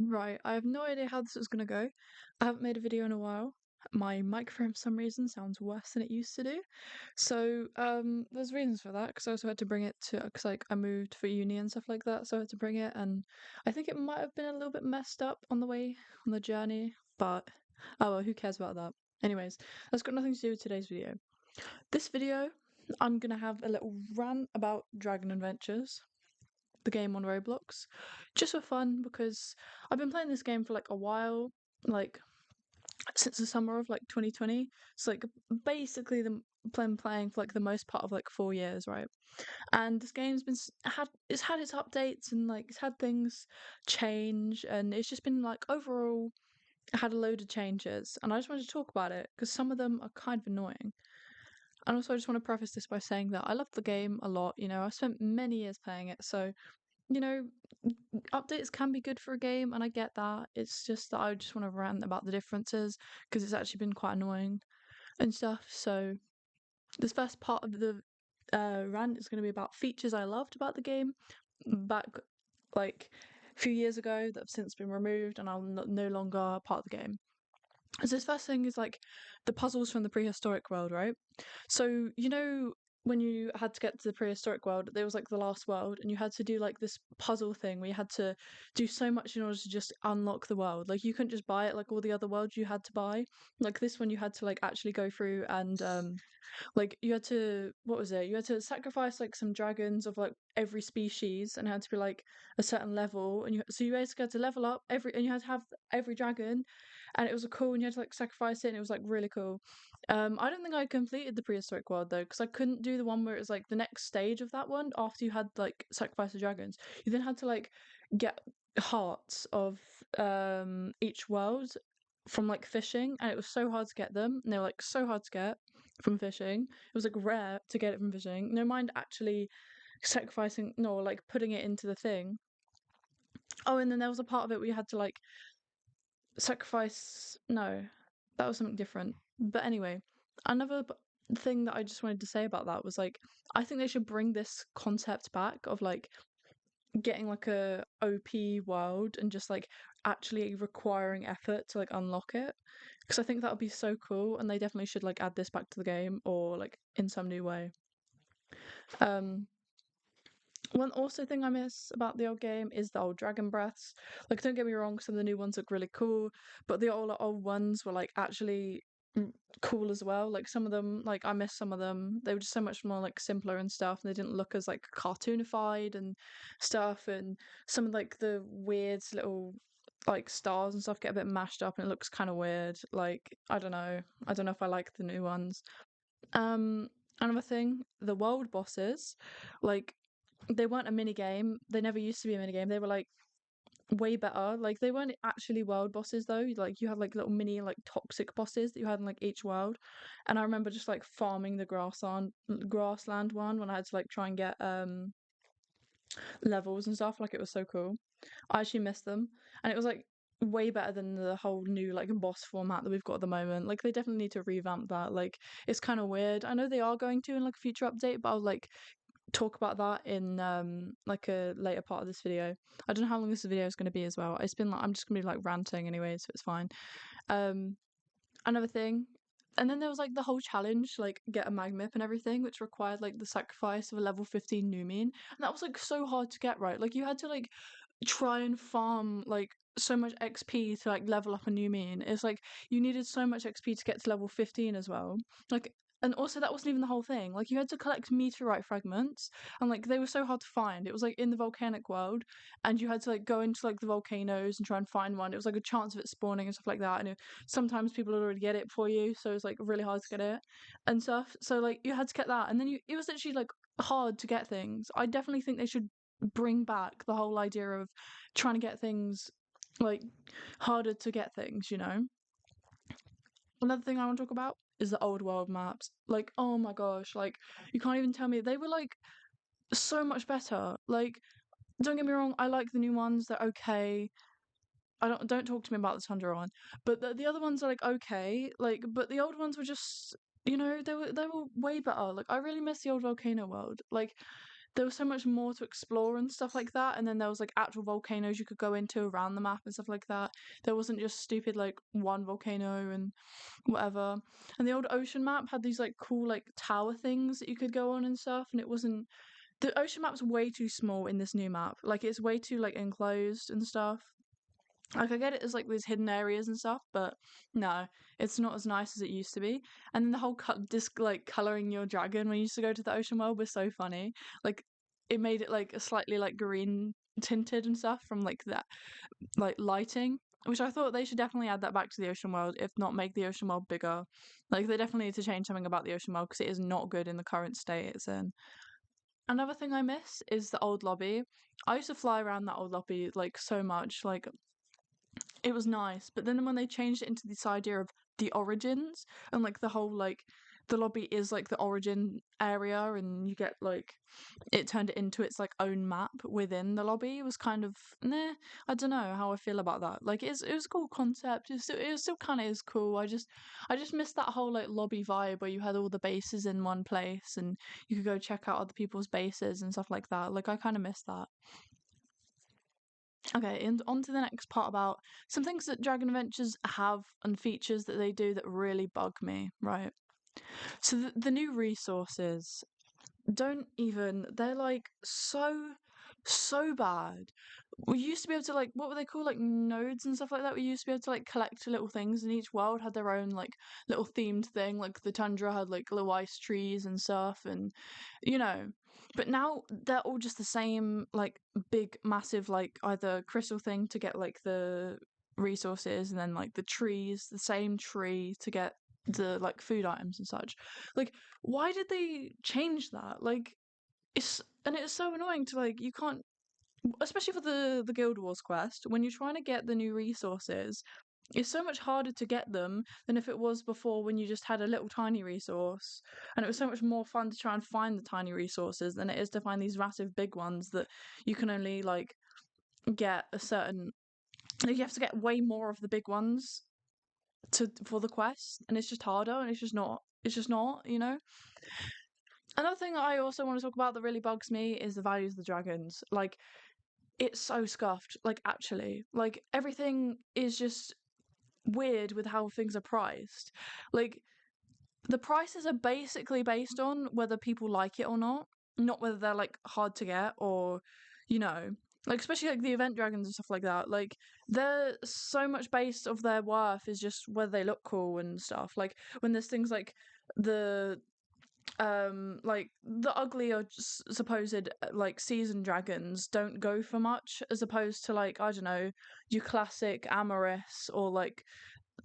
Right, I have no idea how this is gonna go. I haven't made a video in a while. My microphone, for some reason, sounds worse than it used to do. There's reasons for that, because I also had to bring it to, because like I moved for uni and stuff like that, so I had to bring it, and I think it might have been a little bit messed up on the way, on the journey, but oh well, who cares about that? Anyways, that's got nothing to do with today's video. This video, I'm gonna have a little rant about Dragon Adventures, the game on Roblox, just for fun because I've been playing this game for like a while, like since the summer of like 2020. So like basically the been playing for like the most part of like 4 years, right? And this game's been had it's had its updates and like it's had things change, and it's just been like overall had a load of changes. And I just wanted to talk about it because some of them are kind of annoying. And also, I just want to preface this by saying that I love the game a lot. I spent many years playing it, so you know, updates can be good for a game, and I get that. It's just that I just want to rant about the differences because it's actually been quite annoying and stuff. So, this first part of the rant is going to be about features I loved about the game back like a few years ago that have since been removed and are no longer part of the game. So this first thing is like the puzzles from the prehistoric world, right? So when you had to get to the prehistoric world, there was like the last world, and you had to do like this puzzle thing where you had to do so much in order to just unlock the world. Like you couldn't just buy it like all the other worlds you had to buy. Like this one, you had to like actually go through and like you had to, what was it? You had to sacrifice like some dragons of like every species, and it had to be like a certain level, and you basically had to level up every, and you had to have every dragon, and it was a cool, and you had to like sacrifice it, and it was like really cool. I don't think I completed the prehistoric world though, because I couldn't do the one where it was like the next stage of that one after you had like sacrificed the dragons. You then had to like get hearts of each world from like fishing, and it was so hard to get them, and they were like so hard to get from fishing. It was like rare to get it from fishing. No mind actually sacrificing, no, like putting it into the thing. Oh, and then there was a part of it where you had to like sacrifice. No, that was something different. But anyway, another thing that I just wanted to say about that was like, I think they should bring this concept back of like getting like a OP world and just like actually requiring effort to like unlock it. Because I think that would be so cool, and they definitely should like add this back to the game or like in some new way. Um, One also thing I miss about the old game is the old dragon breaths. Like, don't get me wrong, some of the new ones look really cool, but the old ones were like actually cool as well. Like some of them, like I miss some of them. They were just so much more like simpler and stuff, and they didn't look as like cartoonified and stuff. And some of like the weird little like stars and stuff get a bit mashed up, and it looks kind of weird. Like I don't know. I don't know if I like the new ones. Um, Another thing, the world bosses, like they weren't a mini game. They never used to be a mini game. They were like way better. Like they weren't actually world bosses though. Like you had like little mini like toxic bosses that you had in like each world. And I remember just like farming the grassland one when I had to like try and get levels and stuff. Like it was so cool. I actually missed them. And it was like way better than the whole new like boss format that we've got at the moment. Like they definitely need to revamp that. Like it's kind of weird. I know they are going to in like a future update, but I'll like talk about that in like a later part of this video. I don't know how long this video is going to be as well. It's been like I'm just going to be like ranting anyway, so it's fine. Um Another thing, and then there was like the whole challenge, like get a magmip and everything, which required like the sacrifice of a level 15 Numian, and that was like so hard to get right. Like you had to like try and farm like so much XP to like level up a new mean. It's like you needed so much XP to get to level 15 as well. Like and also that wasn't even the whole thing. Like you had to collect meteorite fragments, and like they were so hard to find. It was like in the volcanic world, and you had to like go into like the volcanoes and try and find one. It was like a chance of it spawning and stuff like that. And sometimes people would already get it for you, so it was like really hard to get it and stuff. So like you had to get that, and then it was actually like hard to get things. I definitely think they should bring back the whole idea of trying to get things like harder to get things. Another thing I want to talk about is the old world maps. Like, oh my gosh, like you can't even tell me they were like so much better. Like, don't get me wrong, I like the new ones, they're okay. I don't talk to me about the Tundra one. But the other ones are like okay. Like, but the old ones were just they were way better. Like I really miss the old volcano world. Like there was so much more to explore and stuff like that. And then there was like actual volcanoes you could go into around the map and stuff like that. There wasn't just stupid like one volcano and whatever. And the old ocean map had these like cool like tower things that you could go on and stuff. And it wasn't, the ocean map's way too small in this new map. Like it's way too like enclosed and stuff. Like I get it as like these hidden areas and stuff, but no, it's not as nice as it used to be. And then the whole disc like coloring your dragon when you used to go to the ocean world was so funny. Like it made it like a slightly like green tinted and stuff from like that like lighting, which I thought they should definitely add that back to the ocean world, if not make the ocean world bigger. Like they definitely need to change something about the ocean world because it is not good in the current state it's in. Another thing I miss is the old lobby. I used to fly around that old lobby like so much. Like it was nice, but then when they changed it into this idea of the origins and like the whole like the lobby is like the origin area and you get like it turned it into its like own map within the lobby, it was kind of nah. I don't know how I feel about that. Like it was a cool concept. It still kind of is cool. I just missed that whole like lobby vibe where you had all the bases in one place and you could go check out other people's bases and stuff like that. Like I kind of miss that. Okay, and on to the next part about some things that Dragon Adventures have and features that they do that really bug me, right? So the new resources don't even, they're like so bad. We used to be able to like, what were they called, like nodes and stuff like that. We used to be able to like collect little things, and each world had their own like little themed thing. Like the tundra had like little ice trees and stuff, and you know. But now they're all just the same, like big, massive, like either crystal thing to get like the resources, and then like the trees, the same tree to get the like food items and such. Like, why did they change that? Like, it's so annoying to like you can't, especially for the Guild Wars quest, when you're trying to get the new resources, it's so much harder to get them than if it was before when you just had a little tiny resource. And it was so much more fun to try and find the tiny resources than it is to find these massive big ones that you can only like get a certain, like, you have to get way more of the big ones to for the quest, and it's just harder, and it's just not, you know. Another thing that I also want to talk about that really bugs me is the values of the dragons. Like, it's so scuffed. Like, actually, like everything is just weird with how things are priced. Like, the prices are basically based on whether people like it or not whether they're like hard to get or, you know, like especially like the event dragons and stuff like that. Like, they're so much based of their worth is just whether they look cool and stuff. Like when there's things like the ugly or supposed like seasoned dragons don't go for much as opposed to like I don't know your classic Amoris or like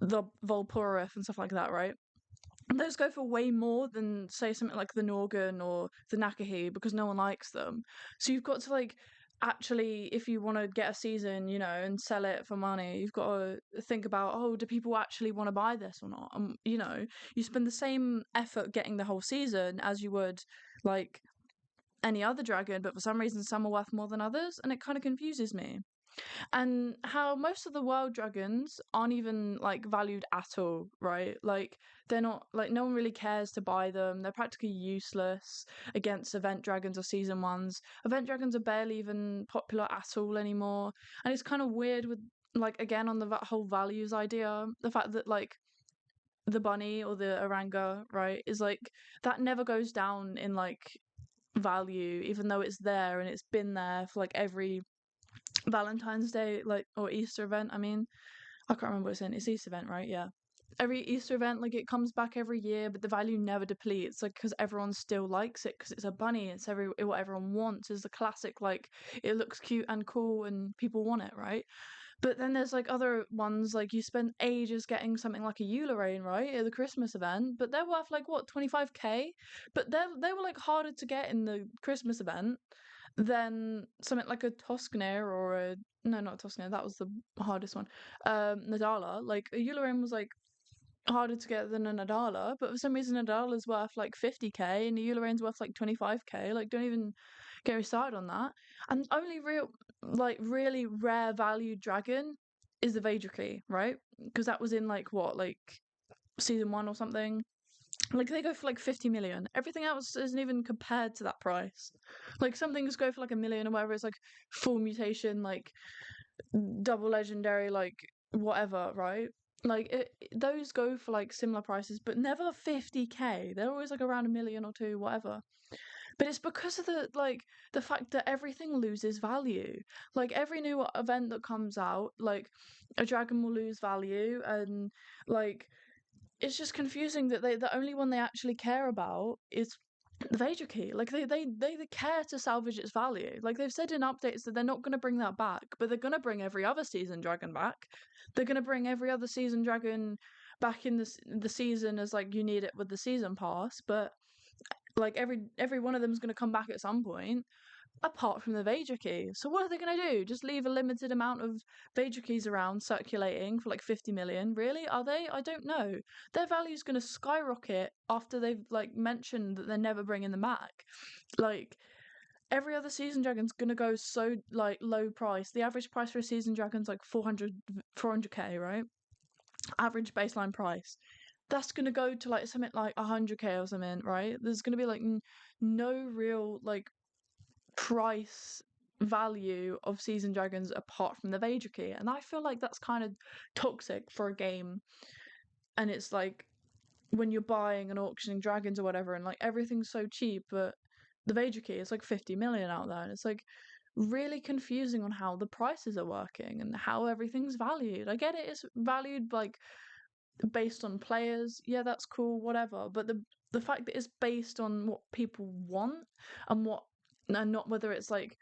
the Volpurif and stuff like that, right? Those go for way more than say something like the Norgan or the Nakahi because no one likes them. So you've got to like actually, if you want to get a season, you know, and sell it for money, you've got to think about, oh, do people actually want to buy this or not? You know, you spend the same effort getting the whole season as you would like any other dragon, but for some reason some are worth more than others, and it kind of confuses me. And how most of the wild dragons aren't even like valued at all, right? Like they're not, like no one really cares to buy them. They're practically useless against event dragons or season ones. Event dragons are barely even popular at all anymore. And it's kind of weird with like again on the whole values idea, the fact that like the bunny or the oranga, right, is like that never goes down in like value even though it's there and it's been there for like every Valentine's Day, like, or Easter event. I mean, I can't remember what it's in. It's Easter event, right? Yeah. Every Easter event, like, it comes back every year, but the value never depletes, like, because everyone still likes it because it's a bunny. It's what everyone wants is the classic, like, it looks cute and cool and people want it, right? But then there's like other ones, like you spend ages getting something like a Eulerain, right, at the Christmas event, but they're worth like what 25k, but they were like harder to get in the Christmas event than something like a Toscanair or a no, not a Toscanair, that was the hardest one. Nadala, like a Eulerain was like harder to get than a Nadala, but for some reason Nadala's worth like 50k and the Eulerain's worth like 25k. Like, don't even get me started on that. And only real, like, really rare valued dragon is the Vaedricly, right? Because that was in like what, like season one or something. Like they go for like 50 million. Everything else isn't even compared to that price. Like some things go for like a million or whatever. It's like full mutation, like double legendary, like whatever, right? Like those go for like similar prices, but never 50k. They're always like around a million or two, whatever. But it's because of the fact that everything loses value. Like every new event that comes out, like a dragon will lose value, and like it's just confusing that the only one they actually care about is the Vader key. Like they care to salvage its value. Like they've said in updates that they're not going to bring that back, but they're going to bring every other season dragon back. They're going to bring every other season dragon back in the season as like you need it with the season pass, but like every one of them is going to come back at some point, apart from the Vader key. So what are they going to do? Just leave a limited amount of Vader keys around circulating for like 50 million? Really? Are they? I don't know. Their value is going to skyrocket after they've like mentioned that they're never bringing them back. Like every other season dragon's going to go so like low price. The average price for a season dragon's like 400k, right? Average baseline price. That's gonna go to like something like 100k or something, right? There's gonna be like no real like price value of season dragons apart from the Vader key, and I feel like that's kind of toxic for a game. And it's like when you're buying and auctioning dragons or whatever, and like everything's so cheap, but the Vader key is like 50 million out there, and it's like really confusing on how the prices are working and how everything's valued. I get it, it's valued like based on players, yeah, that's cool, whatever. But the fact that it's based on what people want and what and not whether it's like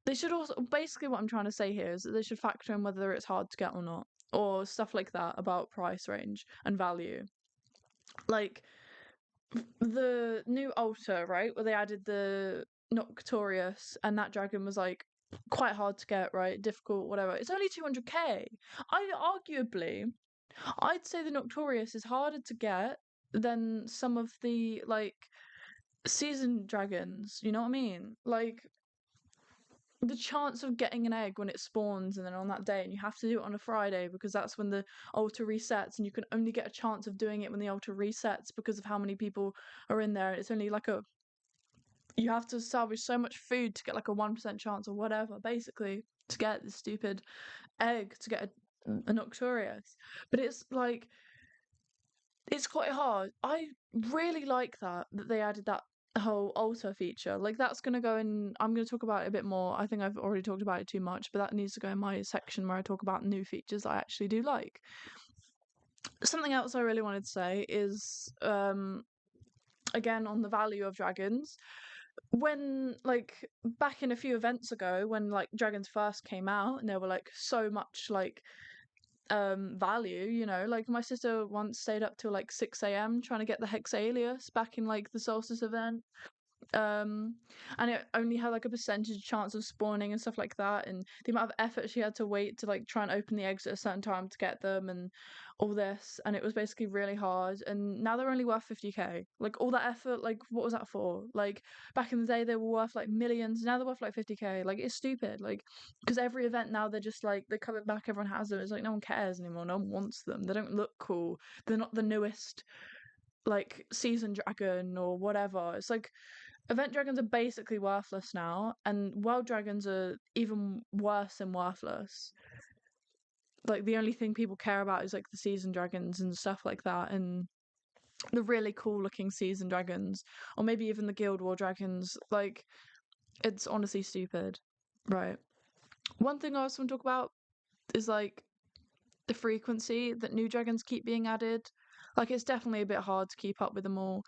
they should also basically what I'm trying to say here is that they should factor in whether it's hard to get or not, or stuff like that about price range and value. Like the new altar, right, where they added the Noctorious, and that dragon was like quite hard to get, right? Difficult, whatever. It's only 200k. I'd say the Noctorious is harder to get than some of the like season dragons. You know what I mean? Like the chance of getting an egg when it spawns and then on that day, and you have to do it on a Friday because that's when the altar resets, and you can only get a chance of doing it when the altar resets because of how many people are in there. It's only like you have to salvage so much food to get like a 1% chance or whatever, basically, to get this stupid egg to get a Noctorious. But it's like it's quite hard. I really like that they added that whole altar feature. Like that's gonna go in. I'm gonna talk about it a bit more. I think I've already talked about it too much, but that needs to go in my section where I talk about new features I actually do like. Something else I really wanted to say is again on the value of dragons. When like back in a few events ago, when like dragons first came out and there were like so much like value, you know, like my sister once stayed up till like 6 a.m. trying to get the Hexalius back in like the solstice event, um and it only had like a percentage chance of spawning and stuff like that, and the amount of effort she had to wait to like try and open the eggs at a certain time to get them and all this, and it was basically really hard, and now they're only worth 50k. Like all that effort, like what was that for? Like back in the day they were worth like millions, now they're worth like 50k. Like it's stupid, like because every event now they're just like they're coming back, everyone has them. It's like no one cares anymore, no one wants them, they don't look cool, they're not the newest like season dragon or whatever. It's like event dragons are basically worthless now, and world dragons are even worse than worthless. Like the only thing people care about is like the season dragons and stuff like that, and the really cool looking season dragons, or maybe even the Guild War dragons. Like it's honestly stupid, right? One thing I also want to talk about is like the frequency that new dragons keep being added. Like it's definitely a bit hard to keep up with them all.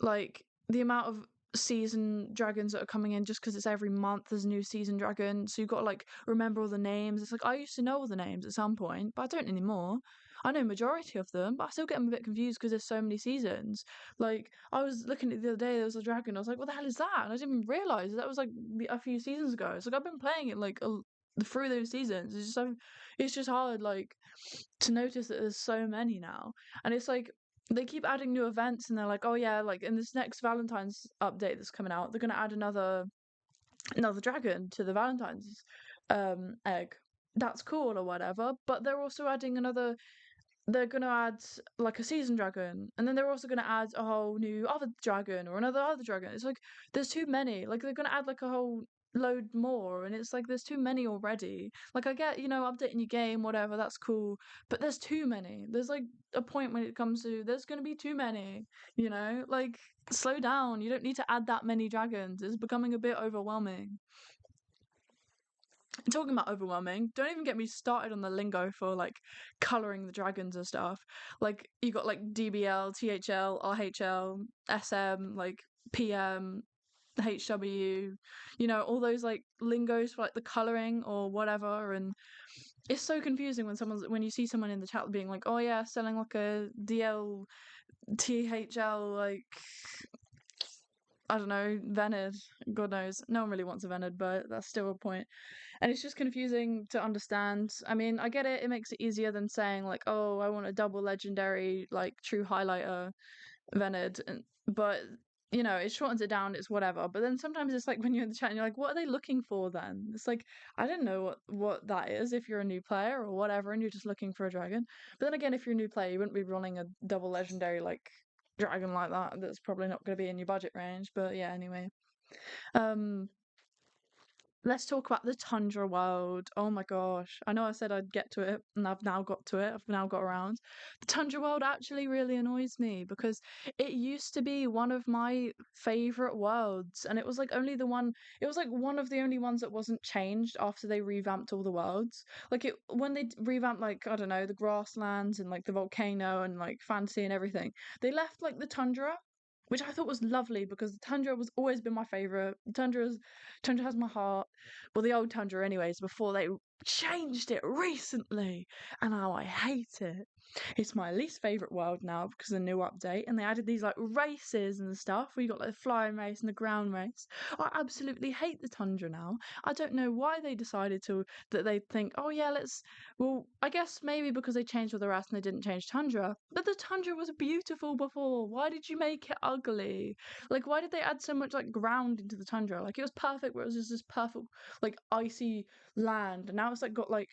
Like the amount of season dragons that are coming in just because it's every month there's a new season dragon, so you've got to like remember all the names. It's like I used to know all the names at some point, but I don't anymore. I know majority of them, but I still get them a bit confused because there's so many seasons. Like I was looking at it the other day, there was a dragon, I was like what the hell is that, and I didn't even realize that was like a few seasons ago. It's like I've been playing it like through those seasons. It's just hard like to notice that there's so many now, and it's like they keep adding new events, and they're like, oh yeah, like in this next Valentine's update that's coming out, they're gonna add another dragon to the Valentine's egg. That's cool or whatever, but they're also adding another they're gonna add like a season dragon, and then they're also gonna add a whole new other dragon or another other dragon. It's like there's too many. Like they're gonna add like a whole load more, and it's like there's too many already. Like I get, updating your game, whatever, that's cool, but there's too many. There's like a point when it comes to there's gonna be too many. Like slow down. You don't need to add that many dragons. It's becoming a bit overwhelming. Talking about overwhelming, don't even get me started on the lingo for like coloring the dragons and stuff. Like you got like DBL, THL, RHL, SM, like PM, HW, all those like lingos for like the coloring or whatever. And it's so confusing when you see someone in the chat being like, oh yeah, selling like a DL, THL, like I don't know, Vened. God knows. No one really wants a Vened, but that's still a point. And it's just confusing to understand. I mean, I get it. It makes it easier than saying like, "Oh, I want a double legendary like true highlighter Vened," but it shortens it down. It's whatever. But then sometimes it's like when you're in the chat and you're like, "What are they looking for?" Then it's like I don't know what that is if you're a new player or whatever, and you're just looking for a dragon. But then again, if you're a new player, you wouldn't be running a double legendary like dragon like that. That's probably not going to be in your budget range. But yeah, anyway. Um, Let's talk about the Tundra world. Oh my gosh. I know I said I'd get to it, and I've now got to it. I've now got around. The Tundra world actually really annoys me because it used to be one of my favorite worlds, and it was like one of the only ones that wasn't changed after they revamped all the worlds. Like when they revamped, like, I don't know, the grasslands and like the volcano and like fantasy and everything, they left like the Tundra, which I thought was lovely because the Tundra was always been my favorite. Tundra has my heart. Well, the old Tundra, anyways, before they changed it recently, and now I hate it. It's my least favorite world now because of the new update, and they added these like races and stuff. Where you got like the flying race and the ground race. I absolutely hate the Tundra now. I don't know why they decided that they think, oh yeah, let's. Well, I guess maybe because they changed all the rest and they didn't change Tundra. But the Tundra was beautiful before. Why did you make it ugly? Like, why did they add so much like ground into the Tundra? Like, it was perfect where it was just this perfect like icy land, and now it's like got like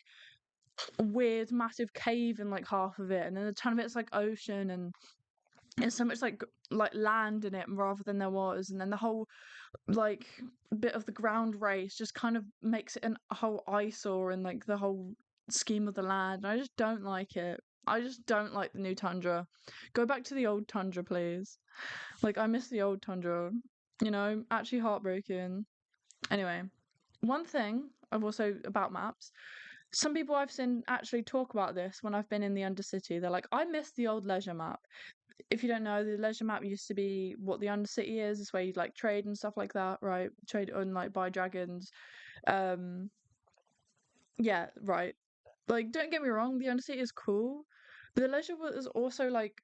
a weird massive cave in like half of it, and then a ton of it's like ocean, and there's so much like land in it rather than there was, and then the whole like bit of the ground race just kind of makes it a whole eyesore and like the whole scheme of the land. I just don't like it. I just don't like the new Tundra. Go back to the old Tundra, please. Like I miss the old Tundra. Actually heartbroken. Anyway, one thing I've also about maps. Some people I've seen actually talk about this when I've been in the Undercity. They're like, I miss the old leisure map. If you don't know, the leisure map used to be what the Undercity is. It's where you'd like trade and stuff like that, right? Trade and like buy dragons. Um, yeah, right. Like, don't get me wrong, the Undercity is cool. The leisure was also like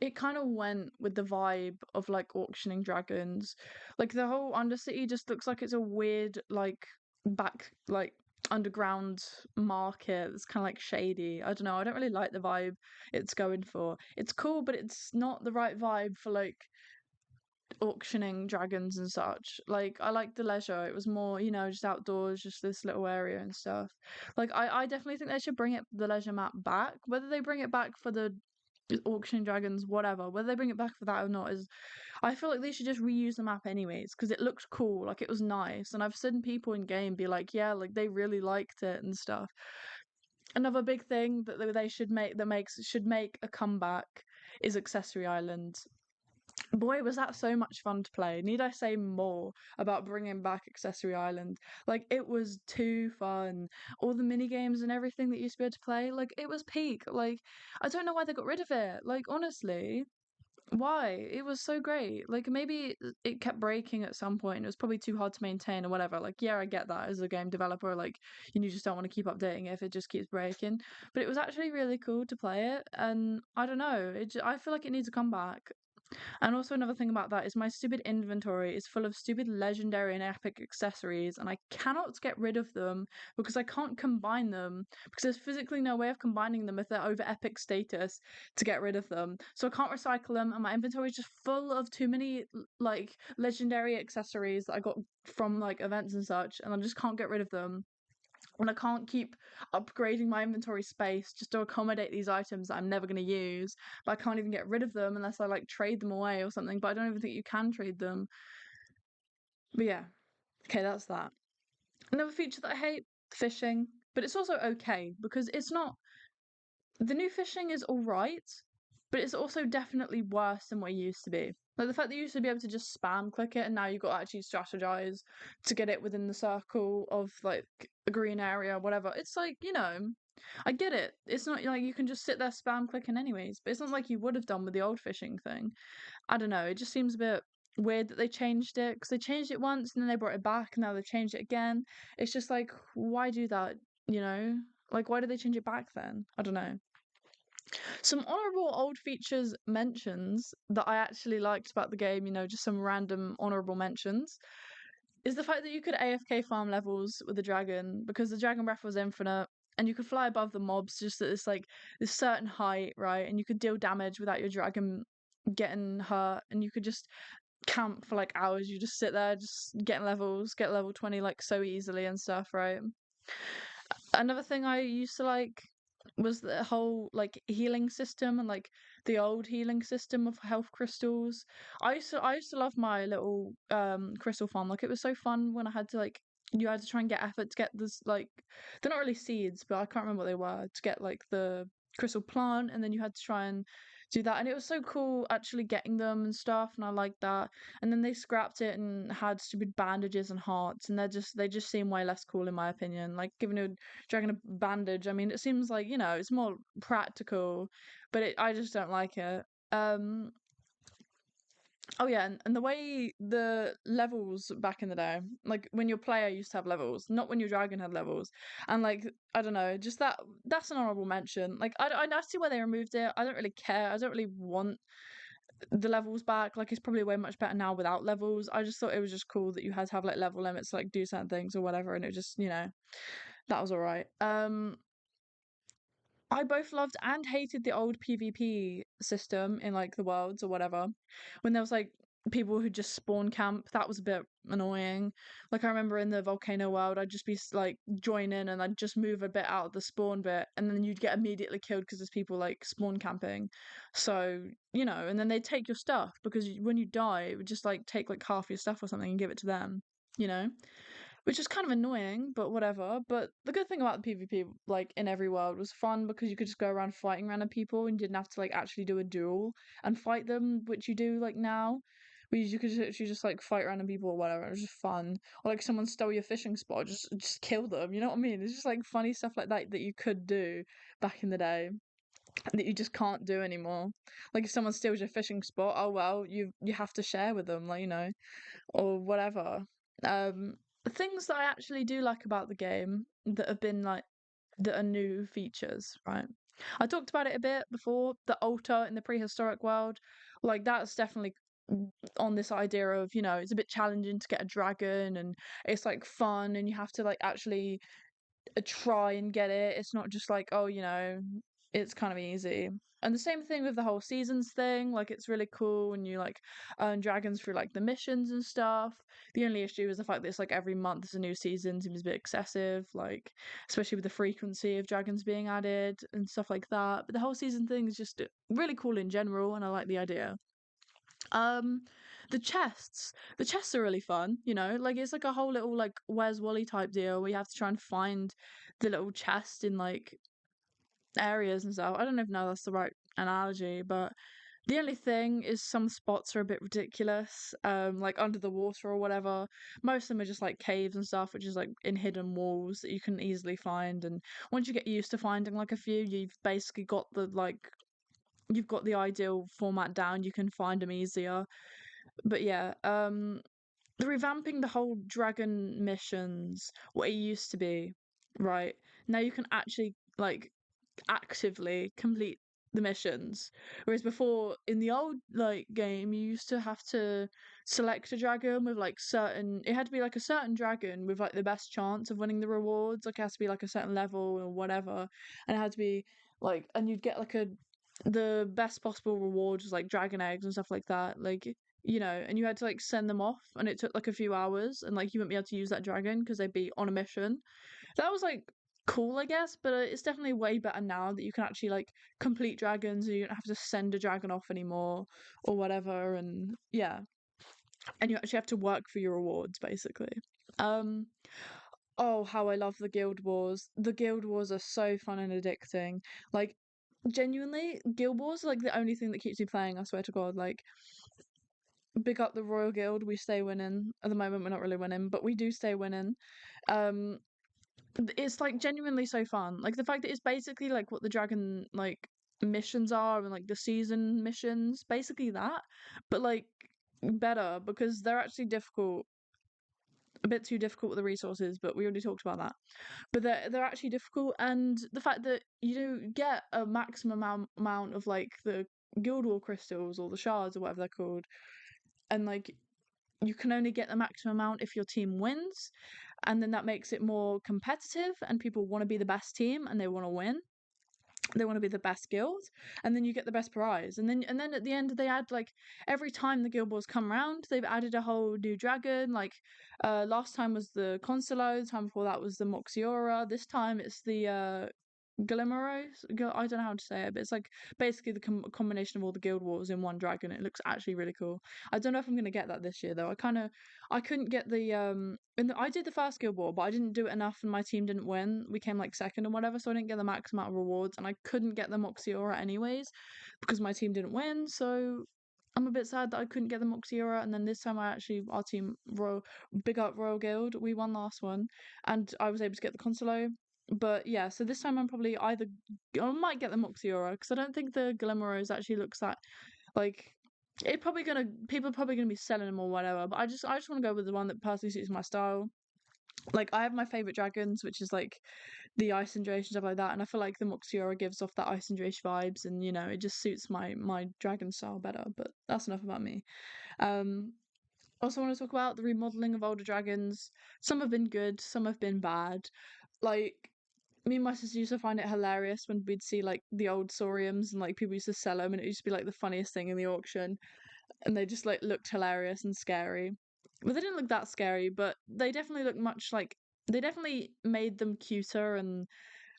it kind of went with the vibe of like auctioning dragons. Like the whole Undercity just looks like it's a weird like underground market. It's kind of like shady. I don't know. I don't really like the vibe it's going for. It's cool, but it's not the right vibe for like auctioning dragons and such. Like I like the leisure. It was more, just outdoors, just this little area and stuff. Like I definitely think they should bring the leisure map back. Whether they bring it back for the auctioning dragons, whatever. Whether they bring it back for that or not is, I feel like they should just reuse the map anyways because it looked cool, like it was nice, and I've seen people in game be like, yeah, like they really liked it and stuff. Another big thing that they should make a comeback is Accessory Island. Boy, was that so much fun to play. Need I say more about bringing back Accessory Island? Like, it was too fun. All the mini games and everything that you used to be able to play, like, it was peak. Like, I don't know why they got rid of it. Like, honestly, why? It was so great. Like, maybe it kept breaking at some point. It was probably too hard to maintain or whatever. Like, yeah, I get that as a game developer. Like, you just don't want to keep updating it if it just keeps breaking. But it was actually really cool to play it. And I don't know. I feel like it needs to come back. And also another thing about that is my stupid inventory is full of stupid legendary and epic accessories, and I cannot get rid of them because I can't combine them because there's physically no way of combining them if they're over epic status to get rid of them. So I can't recycle them, and my inventory is just full of too many like legendary accessories that I got from like events and such, and I just can't get rid of them. and I can't keep upgrading my inventory space just to accommodate these items that I'm never going to use, but I can't even get rid of them unless I like trade them away or something, but I don't even think you can trade them. But yeah, okay, that's that. Another feature that I hate, fishing, but it's also okay because it's not, the new fishing is all right, but it's also definitely worse than what it used to be. Like the fact that you used to be able to just spam click it, and now you've got to actually strategize to get it within the circle of like a green area, whatever. It's like, I get it. It's not like you can just sit there spam clicking anyways, but it's not like you would have done with the old fishing thing. I don't know. It just seems a bit weird that they changed it because they changed it once and then they brought it back and now they changed it again. It's just like, why do that? You know, like why did they change it back then? I don't know. Some honorable old features mentions that I actually liked about the game, just some random honorable mentions, is the fact that you could AFK farm levels with the dragon because the dragon breath was infinite and you could fly above the mobs just at this certain height, right? And you could deal damage without your dragon getting hurt and you could just camp for like hours. You just sit there just getting levels, get level 20 like so easily and stuff, right? Another thing I used to like was the whole like healing system and like the old healing system of health crystals. I used to love my little crystal farm. Like it was so fun when I had to like you had to try and get effort to get this like they're not really seeds, but I can't remember what they were to get like the crystal plant and then you had to try and do that and it was so cool actually getting them and stuff and I liked that and then they scrapped it and had stupid bandages and hearts and they just seem way less cool in my opinion like giving a dragging a bandage. I mean, it seems like it's more practical, but I just don't like it. Um, oh yeah, and the way the levels back in the day, like when your player used to have levels, not when your dragon had levels, and like I don't know, just that's an honorable mention. Like I see why they removed it. I don't really care. I don't really want the levels back. Like it's probably way much better now without levels. I just thought it was just cool that you had to have like level limits to like do certain things or whatever, and it just that was alright. I both loved and hated the old PvP system in like the worlds or whatever. When there was like people who just spawn camp, that was a bit annoying. Like I remember in the volcano world, I'd just be like join in and I'd just move a bit out of the spawn bit, and then you'd get immediately killed because there's people like spawn camping. So and then they'd take your stuff because when you die, it would just like take like half your stuff or something and give it to them. You know which is kind of annoying, but whatever. But the good thing about the PvP, like in every world, was fun because you could just go around fighting random people and you didn't have to like actually do a duel and fight them, which you do like now. Where you could actually just like fight random people or whatever. It was just fun. Or like someone stole your fishing spot, just kill them. You know what I mean? It's just like funny stuff like that that you could do back in the day that you just can't do anymore. Like if someone steals your fishing spot, oh well, you have to share with them, like or whatever. Um, Things that I actually do like about the game that have been like that are new features, right? I talked about it a bit before, the altar in the prehistoric world. Like that's definitely on this idea of, it's a bit challenging to get a dragon and it's like fun and you have to like actually try and get it. It's not just like, oh, it's kind of easy. And the same thing with the whole seasons thing. Like, it's really cool when you like earn dragons through like the missions and stuff. The only issue is the fact that it's like every month there's a new season seems a bit excessive. Like, especially with the frequency of dragons being added and stuff like that. But the whole season thing is just really cool in general, and I like the idea. Um, the chests. The chests are really fun, like it's like a whole little like Where's Wally type deal where you have to try and find the little chest in like areas and stuff. I don't even know if that's the right analogy, but the only thing is some spots are a bit ridiculous, like under the water or whatever. Most of them are just like caves and stuff, which is like in hidden walls that you can easily find. And once you get used to finding like a few, you've basically got you've got the ideal format down. You can find them easier. But yeah, the revamping the whole dragon missions, what it used to be, right? Now you can actually like actively complete the missions. Whereas before in the old like game you used to have to select a dragon with like certain it had to be like a certain dragon with like the best chance of winning the rewards. Like it has to be like a certain level or whatever. And it had to be like and you'd get like the best possible rewards was like dragon eggs and stuff like that. Like and you had to like send them off and it took like a few hours and like you wouldn't be able to use that dragon because they'd be on a mission That was like cool, I guess, but it's definitely way better now that you can actually like complete dragons and you don't have to send a dragon off anymore or whatever. And yeah, and you actually have to work for your rewards basically. Um, oh, how I love the Guild Wars. The Guild Wars are so fun and addicting. Like, genuinely, Guild Wars are like the only thing that keeps me playing, I swear to God. Like, big up the Royal Guild, we stay winning. At the moment, we're not really winning, but we do stay winning. Um, it's like genuinely so fun. Like, the fact that it's basically like what the dragon, like, missions are and like the season missions, basically that, but like better because they're actually difficult, a bit too difficult with the resources, but we already talked about that. But they're actually difficult, and the fact that you get a maximum amount of like the guild wall crystals or the shards or whatever they're called, and like you can only get the maximum amount if your team wins, and then that makes it more competitive, and people want to be the best team and they want to win. They want to be the best guild, and then you get the best prize. And then at the end they add like every time the guild wars come around, they've added a whole new dragon. Like last time was the Consolo, the time before that was the Moxiora. This time it's the Glimmeros. I don't know how to say it, but it's like basically the combination of all the guild wars in one dragon. It looks actually really cool. I don't know if I'm gonna get that this year though. I couldn't get the I did the first guild war, but I didn't do it enough, and my team didn't win. We came like second or whatever, so I didn't get the max amount of rewards, and I couldn't get the Moxiora anyways because my team didn't win. So I'm a bit sad that I couldn't get the Moxiora, and then this time our team, Royal, big up Royal Guild, we won last one, and I was able to get the Consolo. But yeah, so this time I'm probably either I might get the Moxiora because I don't think the Glimmeros actually looks that like people are probably gonna be selling them or whatever. But I just want to go with the one that personally suits my style. Like I have my favorite dragons, which is like the ice and Drace and stuff like that, and I feel like the Moxiora gives off that ice and Drace vibes, and it just suits my dragon style better. But that's enough about me. Um, Also want to talk about the remodeling of older dragons. Some have been good, some have been bad. Like me and my sister used to find it hilarious when we'd see like the old sauriums and like people used to sell them, and it used to be like the funniest thing in the auction, and they just like looked hilarious and scary. But they didn't look that scary, but they definitely look much like they definitely made them cuter, and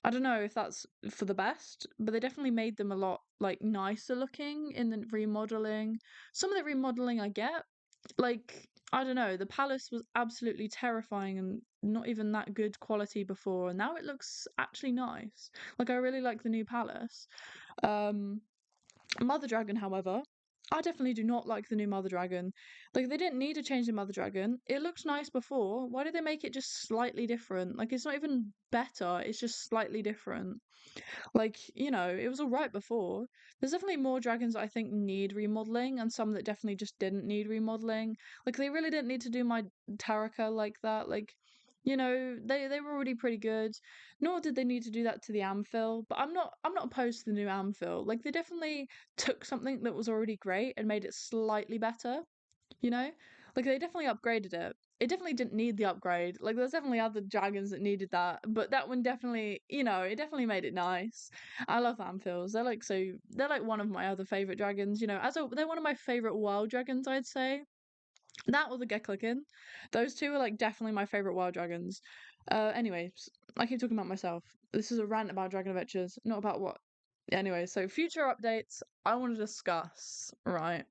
I don't know if that's for the best, but they definitely made them a lot like nicer looking in the remodeling. Some of the remodeling I get, like I don't know, the palace was absolutely terrifying and not even that good quality before, and now it looks actually nice. Like I really like the new palace. Um Mother Dragon, however, I definitely do not like the new Mother Dragon. Like they didn't need to change the Mother Dragon. It looked nice before. Why did they make it just slightly different? Like it's not even better, it's just slightly different. Like, it was all right before. There's definitely more dragons that I think need remodeling, and some that definitely just didn't need remodeling. Like, they really didn't need to do my Taraka like that. Like, they were already pretty good. Nor did they need to do that to the Amphil. But I'm not opposed to the new Amphil. Like, they definitely took something that was already great and made it slightly better you know? Like they definitely upgraded it. It definitely didn't need the upgrade. Like there's definitely other dragons that needed that, but that one definitely, it definitely made it nice. I love Amphils. They're like one of my other favorite dragons, they're one of my favorite wild dragons, I'd say. That or the Geklikin. Those two are like definitely my favorite wild dragons. Anyways, I keep talking about myself. This is a rant about Dragon Adventures, not about what. Anyway, so future updates I want to discuss, right?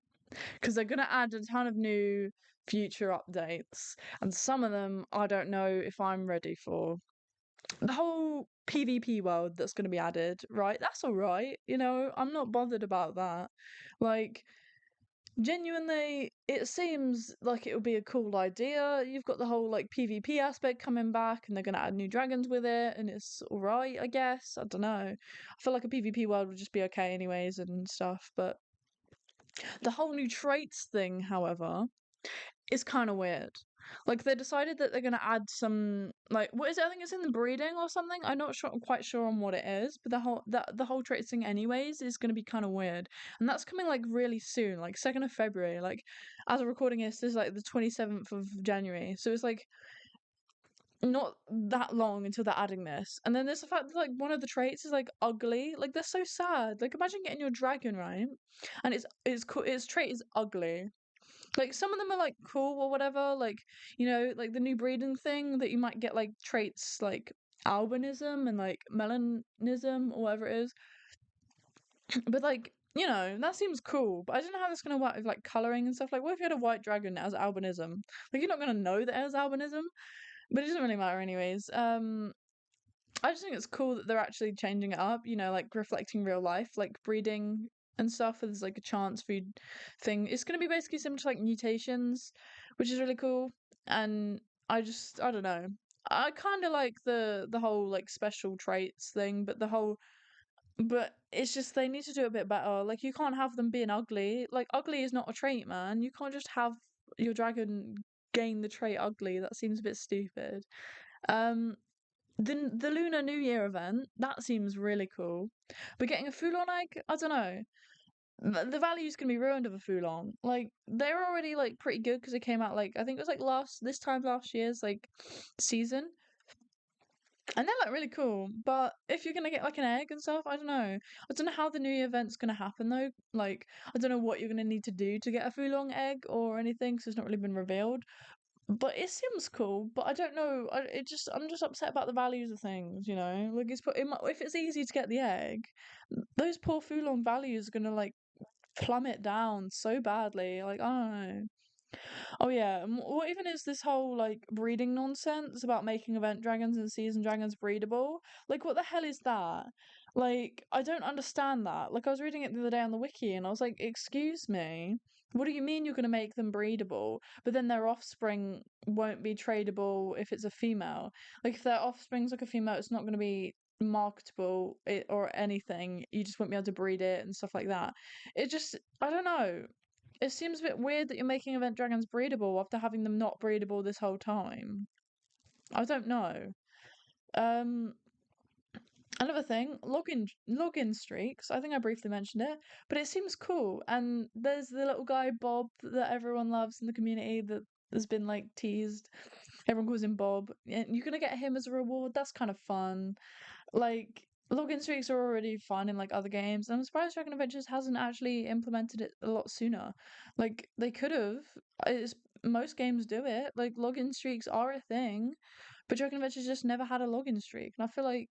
Because they're going to add a ton of new future updates, and some of them I don't know if I'm ready for. The whole PvP world that's going to be added, right? That's all right. I'm not bothered about that. Like, genuinely, it seems like it would be a cool idea. You've got the whole like PvP aspect coming back, and they're going to add new dragons with it, and it's all right, I guess. I don't know. I feel like a PvP world would just be okay, anyways, and stuff, but the whole new traits thing, however, is kind of weird. Like they decided that they're gonna add some like what is it? I think it's in the breeding or something. I'm not sure. I'm quite sure on what it is, but the whole traits thing, anyways, is gonna be kind of weird, and that's coming like really soon, like 2nd of February. Like as of recording this is like the 27th of January, so it's like not that long until they're adding this. And then there's the fact that like one of the traits is like ugly. Like they're so sad. Like imagine getting your dragon right, and its trait is ugly. Like some of them are like cool or whatever, like like the new breeding thing that you might get like traits like albinism and like melanism or whatever it is. But like, that seems cool. But I don't know how that's gonna work with like coloring and stuff. Like, what if you had a white dragon that has albinism? Like, you're not gonna know that it has albinism, but it doesn't really matter anyways. I just think it's cool that they're actually changing it up, like reflecting real life, like breeding and stuff. There's like a chance food thing. It's gonna be basically similar to like mutations, which is really cool. And I don't know. I kind of like the whole like special traits thing, but it's just they need to do it a bit better. Like you can't have them being ugly. Like ugly is not a trait, man. You can't just have your dragon gain the trait ugly. That seems a bit stupid. Um, the Lunar New Year event, that seems really cool. But getting a Fulon egg, I don't know. The value's gonna be ruined of a Fulon. Like they're already like pretty good because they came out like I think it was like this time last year's like season, and they're like really cool. But if you're gonna get like an egg and stuff, I don't know. I don't know how the New Year event's gonna happen though. Like I don't know what you're gonna need to do to get a Fulong egg or anything, because it's not really been revealed. But it seems cool, but I don't know. I'm just upset about the values of things, Like if it's easy to get the egg, those poor Fulong values are gonna like plummet down so badly. Like I don't know. Oh yeah, and what even is this whole like breeding nonsense about making event dragons and season dragons breedable? Like what the hell is that? Like I don't understand that. Like I was reading it the other day on the wiki and I was like, "Excuse me. What do you mean you're going to make them breedable, but then their offspring won't be tradable if it's a female? Like if their offspring's like a female, it's not going to be marketable or anything. You just won't be able to breed it and stuff like that. It just I don't know. It seems a bit weird that you're making event dragons breedable after having them not breedable this whole time. I don't know. Um, Another thing, login streaks. I think I briefly mentioned it, but it seems cool. And there's the little guy Bob that everyone loves in the community that has been like teased. Everyone calls him Bob, and you're gonna get him as a reward. That's kind of fun. Like login streaks are already fun in like other games, and I'm surprised Dragon Adventures hasn't actually implemented it a lot sooner. Like they could have. It's, most games do it. Like login streaks are a thing, but Dragon Adventures just never had a login streak, and I feel like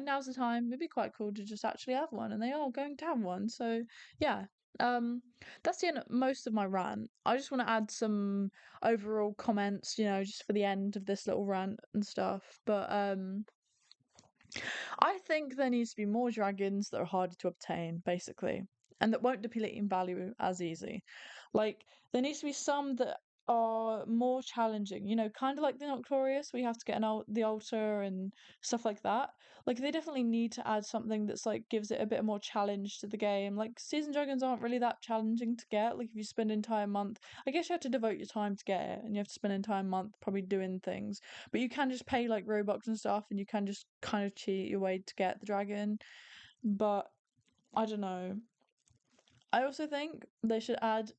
now's the time. It'd be quite cool to just actually have one, and they are going to have one. So yeah. Um, that's the end of most of my rant. I just want to add some overall comments, just for the end of this little rant and stuff. But I think there needs to be more dragons that are harder to obtain, basically, and that won't deplete in value as easy. Like, there needs to be some that are more challenging, kind of like the Noctorious, where you have to get the altar and stuff like that. Like, they definitely need to add something that's like gives it a bit more challenge to the game. Like, season dragons aren't really that challenging to get. Like, if you spend an entire month, I guess you have to devote your time to get it, and you have to spend an entire month probably doing things, but you can just pay like Robux and stuff, and you can just kind of cheat your way to get the dragon. But I don't know. I also think they should add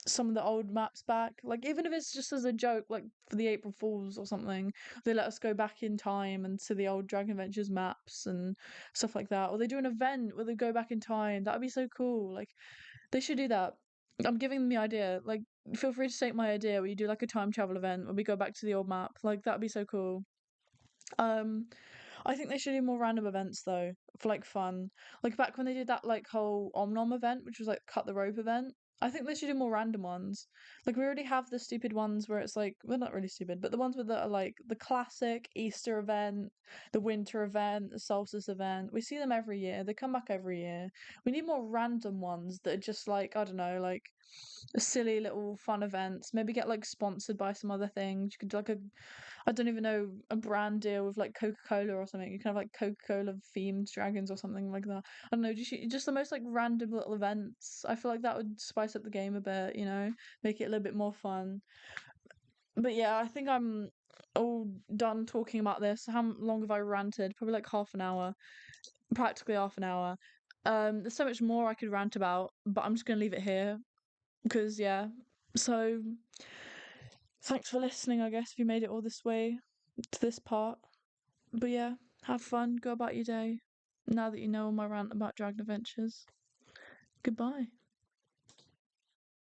some of the old maps back. Like even if it's just as a joke, like for the April Fools or something, they let us go back in time and to the old Dragon Adventures maps and stuff like that. Or they do an event where they go back in time. That'd be so cool. Like they should do that. I'm giving them the idea. Like feel free to take my idea where you do like a time travel event where we go back to the old map. Like that'd be so cool. Um, I think they should do more random events though, for like fun. Like back when they did that like whole Om event, which was like cut the rope event. I think they should do more random ones. Like we already have the stupid ones where it's like, well, not really stupid, but the ones with that are like the classic Easter event, the winter event, the solstice event. We see them every year. They come back every year. We need more random ones that are just like, I don't know, like silly little fun events. Maybe get like sponsored by some other things. You could do like I don't even know, a brand deal with like Coca-Cola or something. You can have like Coca-Cola themed dragons or something like that. I don't know, just the most like random little events. I feel like that would spice up the game a bit, make it a little bit more fun. But yeah, I think I'm all done talking about this. How long have I ranted? Probably like half an hour, practically half an hour. There's so much more I could rant about, but I'm just gonna leave it here because yeah. So thanks for listening, I guess, if you made it all this way to this part. But yeah, have fun, go about your day. Now that you know all my rant about Dragon Adventures. Goodbye.